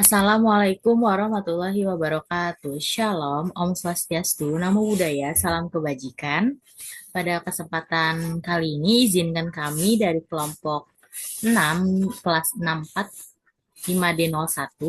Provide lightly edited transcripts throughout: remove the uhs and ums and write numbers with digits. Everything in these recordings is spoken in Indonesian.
Assalamualaikum warahmatullahi wabarakatuh. Shalom, Om Swastiastu, Namo Buddhaya, salam kebajikan. Pada kesempatan kali ini, izinkan kami dari kelompok 6, kelas 64, 5D01,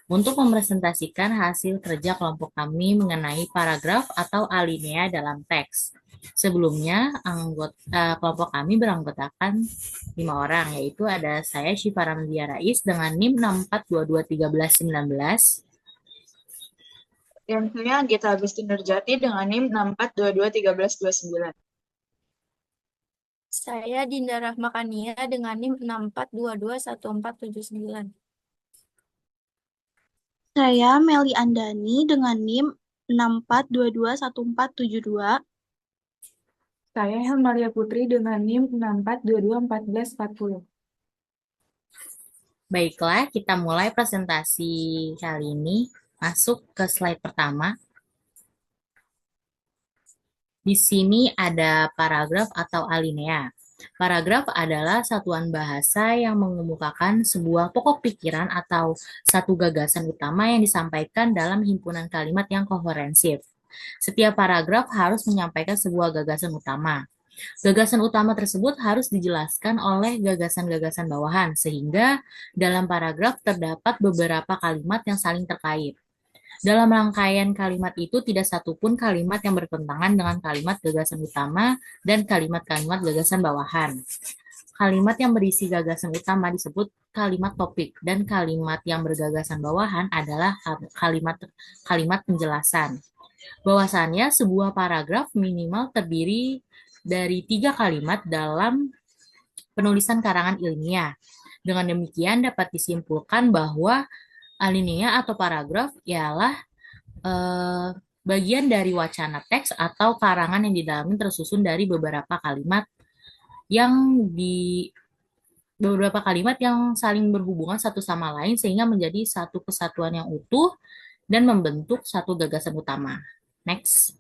untuk mempresentasikan hasil kerja kelompok kami mengenai paragraf atau alinea dalam teks. Sebelumnya, kelompok kami beranggotakan 5 orang, yaitu ada saya Syifa Ramzia Rais dengan NIM 64221319. Dan saya Gita Agustin Nurjati dengan NIM 64221329. Saya Dinda Rahmakania dengan NIM 64221479. Saya Meli Andani dengan NIM 64221472. Saya Helmaria Putri dengan NIM 64221440. Baiklah, kita mulai presentasi kali ini. Masuk ke slide pertama. Di sini ada paragraf atau alinea. Paragraf adalah satuan bahasa yang mengemukakan sebuah pokok pikiran atau satu gagasan utama yang disampaikan dalam himpunan kalimat yang koherensif. Setiap paragraf harus menyampaikan sebuah gagasan utama. Gagasan utama tersebut harus dijelaskan oleh gagasan-gagasan bawahan, sehingga dalam paragraf terdapat beberapa kalimat yang saling terkait. Dalam rangkaian kalimat itu tidak satupun kalimat yang bertentangan dengan kalimat gagasan utama dan kalimat-kalimat gagasan bawahan. Kalimat yang berisi gagasan utama disebut kalimat topik dan kalimat yang bergagasan bawahan adalah kalimat penjelasan. Bahwasannya sebuah paragraf minimal terdiri dari 3 kalimat dalam penulisan karangan ilmiah. Dengan demikian dapat disimpulkan bahwa alinea atau paragraf ialah bagian dari wacana teks atau karangan yang di dalamnya tersusun dari beberapa kalimat yang saling berhubungan satu sama lain sehingga menjadi satu kesatuan yang utuh dan membentuk satu gagasan utama. Next.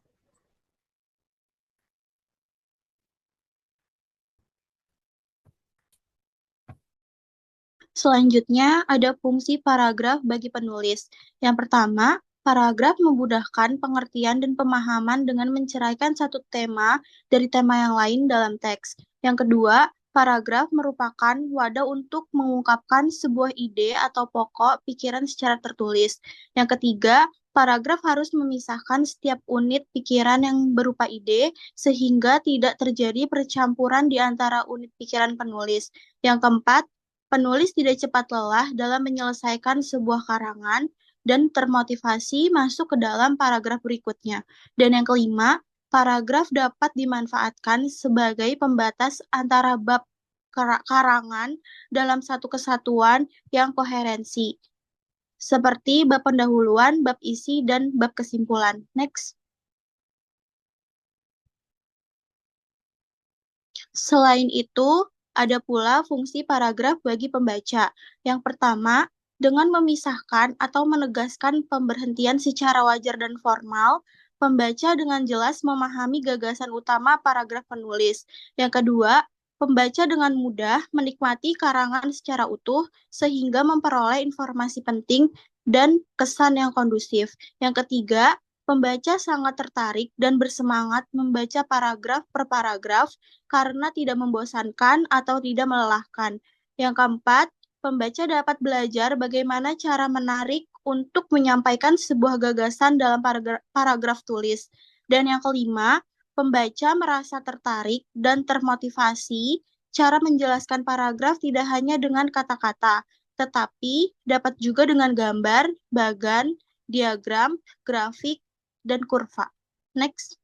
Selanjutnya, ada fungsi paragraf bagi penulis. Yang pertama, paragraf memudahkan pengertian dan pemahaman dengan menceraikan satu tema dari tema yang lain dalam teks. Yang kedua, paragraf merupakan wadah untuk mengungkapkan sebuah ide atau pokok pikiran secara tertulis. Yang ketiga, paragraf harus memisahkan setiap unit pikiran yang berupa ide sehingga tidak terjadi percampuran di antara unit pikiran penulis. Yang keempat, penulis tidak cepat lelah dalam menyelesaikan sebuah karangan dan termotivasi masuk ke dalam paragraf berikutnya. Dan yang kelima, paragraf dapat dimanfaatkan sebagai pembatas antara bab karangan dalam satu kesatuan yang koherensi, seperti bab pendahuluan, bab isi, dan bab kesimpulan. Next. Selain itu, ada pula fungsi paragraf bagi pembaca. Yang pertama, dengan memisahkan atau menegaskan pemberhentian secara wajar dan formal, pembaca dengan jelas memahami gagasan utama paragraf penulis. Yang kedua, pembaca dengan mudah menikmati karangan secara utuh sehingga memperoleh informasi penting dan kesan yang kondusif. Yang ketiga, pembaca sangat tertarik dan bersemangat membaca paragraf per paragraf karena tidak membosankan atau tidak melelahkan. Yang keempat, pembaca dapat belajar bagaimana cara menarik untuk menyampaikan sebuah gagasan dalam paragraf tulis. Dan yang kelima, pembaca merasa tertarik dan termotivasi cara menjelaskan paragraf tidak hanya dengan kata-kata, tetapi dapat juga dengan gambar, bagan, diagram, grafik, dan kurva. Next.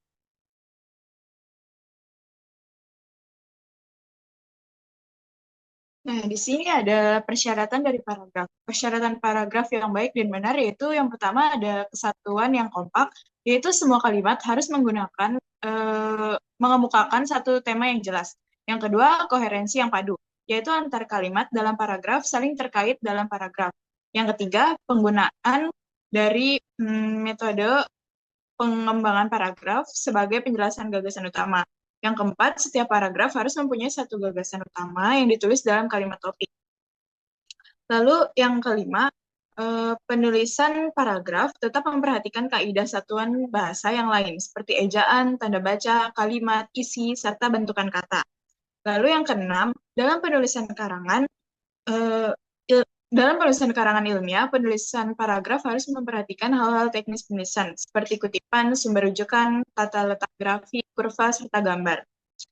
Nah, di sini ada persyaratan dari paragraf. Persyaratan paragraf yang baik dan benar yaitu yang pertama ada kesatuan yang kompak, yaitu semua kalimat harus mengemukakan satu tema yang jelas. Yang kedua, koherensi yang padu, yaitu antar kalimat dalam paragraf saling terkait dalam paragraf. Yang ketiga, penggunaan dari metode pengembangan paragraf sebagai penjelasan gagasan utama. Yang keempat, setiap paragraf harus mempunyai satu gagasan utama yang ditulis dalam kalimat topik. Lalu yang kelima, penulisan paragraf tetap memperhatikan kaidah satuan bahasa yang lain, seperti ejaan, tanda baca, kalimat, isi, serta bentukan kata. Lalu yang keenam, dalam penulisan karangan, eh, dalam penulisan karangan ilmiah, penulisan paragraf harus memperhatikan hal-hal teknis penulisan, seperti kutipan, sumber rujukan, tata letak grafik, kurva, serta gambar.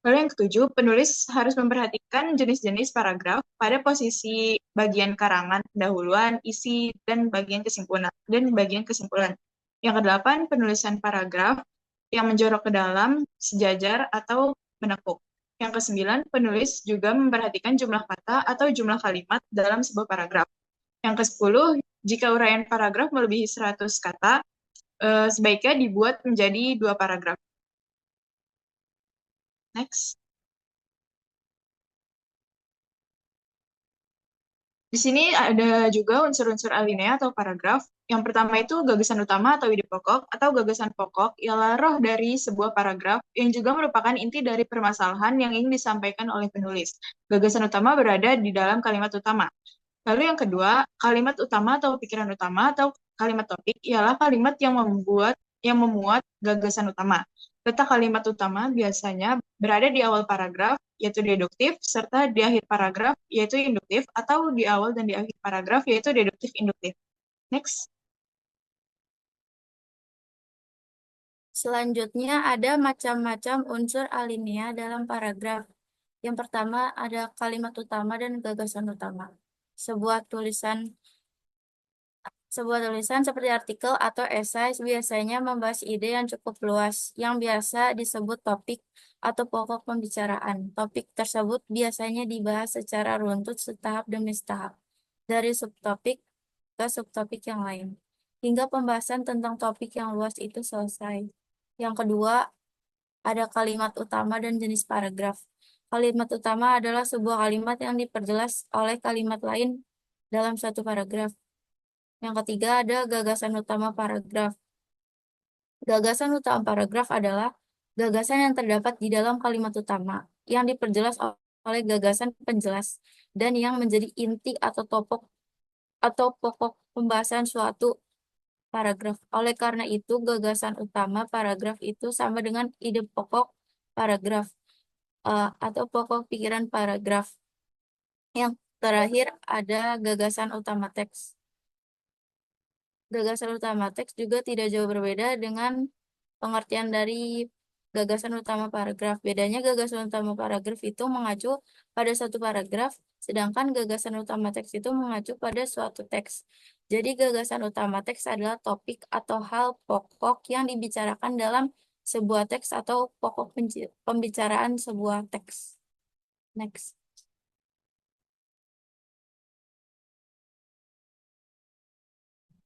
Lalu yang ketujuh, penulis harus memperhatikan jenis-jenis paragraf pada posisi bagian karangan, pendahuluan, isi, dan bagian kesimpulan. Yang kedelapan, penulisan paragraf yang menjorok ke dalam, sejajar, atau menekuk. Yang kesembilan, penulis juga memperhatikan jumlah kata atau jumlah kalimat dalam sebuah paragraf. Yang kesepuluh, jika uraian paragraf melebihi 100 kata, sebaiknya dibuat menjadi 2 paragraf. Next. Di sini ada juga unsur-unsur alinea atau paragraf. Yang pertama itu gagasan utama atau ide pokok, atau gagasan pokok ialah roh dari sebuah paragraf yang juga merupakan inti dari permasalahan yang ingin disampaikan oleh penulis. Gagasan utama berada di dalam kalimat utama. Lalu yang kedua, kalimat utama atau pikiran utama atau kalimat topik ialah kalimat yang memuat gagasan utama. Letak kalimat utama biasanya berada di awal paragraf, yaitu deduktif, serta di akhir paragraf, yaitu induktif, atau di awal dan di akhir paragraf, yaitu deduktif-induktif. Next. Selanjutnya ada macam-macam unsur alinea dalam paragraf. Yang pertama ada kalimat utama dan gagasan utama. Sebuah tulisan seperti artikel atau esai biasanya membahas ide yang cukup luas, yang biasa disebut topik atau pokok pembicaraan. Topik tersebut biasanya dibahas secara runtut setahap demi setahap, dari subtopik ke subtopik yang lain, hingga pembahasan tentang topik yang luas itu selesai. Yang kedua, ada kalimat utama dan jenis paragraf. Kalimat utama adalah sebuah kalimat yang diperjelas oleh kalimat lain dalam satu paragraf. Yang ketiga ada gagasan utama paragraf. Gagasan utama paragraf adalah gagasan yang terdapat di dalam kalimat utama, yang diperjelas oleh gagasan penjelas, dan yang menjadi inti atau pokok pembahasan suatu paragraf. Oleh karena itu, gagasan utama paragraf itu sama dengan ide pokok paragraf atau pokok pikiran paragraf. Yang terakhir ada gagasan utama teks. Gagasan utama teks juga tidak jauh berbeda dengan pengertian dari gagasan utama paragraf. Bedanya gagasan utama paragraf itu mengacu pada satu paragraf, sedangkan gagasan utama teks itu mengacu pada suatu teks. Jadi gagasan utama teks adalah topik atau hal pokok yang dibicarakan dalam sebuah teks atau pokok pembicaraan sebuah teks. Next.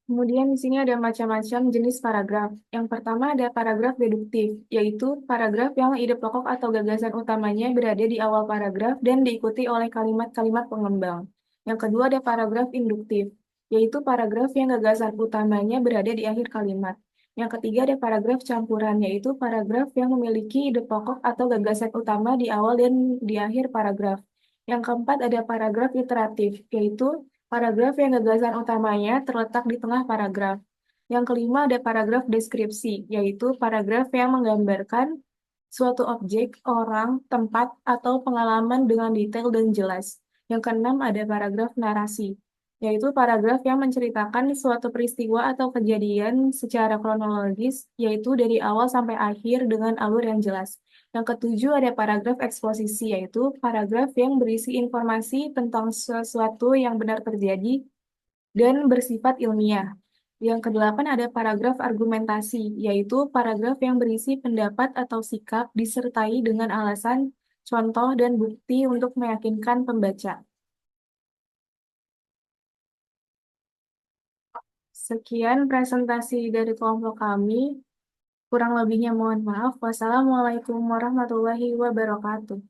Kemudian di sini ada macam-macam jenis paragraf. Yang pertama ada paragraf deduktif, yaitu paragraf yang ide pokok atau gagasan utamanya berada di awal paragraf dan diikuti oleh kalimat-kalimat pengembang. Yang kedua ada paragraf induktif, yaitu paragraf yang gagasan utamanya berada di akhir kalimat. Yang ketiga ada paragraf campuran, yaitu paragraf yang memiliki ide pokok atau gagasan utama di awal dan di akhir paragraf. Yang keempat ada paragraf iteratif, yaitu paragraf yang gagasan utamanya terletak di tengah paragraf. Yang kelima ada paragraf deskripsi, yaitu paragraf yang menggambarkan suatu objek, orang, tempat, atau pengalaman dengan detail dan jelas. Yang keenam ada paragraf narasi, yaitu paragraf yang menceritakan suatu peristiwa atau kejadian secara kronologis, yaitu dari awal sampai akhir dengan alur yang jelas. Yang ketujuh ada paragraf eksposisi, yaitu paragraf yang berisi informasi tentang sesuatu yang benar terjadi dan bersifat ilmiah. Yang kedelapan ada paragraf argumentasi, yaitu paragraf yang berisi pendapat atau sikap disertai dengan alasan, contoh, dan bukti untuk meyakinkan pembaca. Sekian presentasi dari kelompok kami. Kurang lebihnya mohon maaf. Wassalamualaikum warahmatullahi wabarakatuh.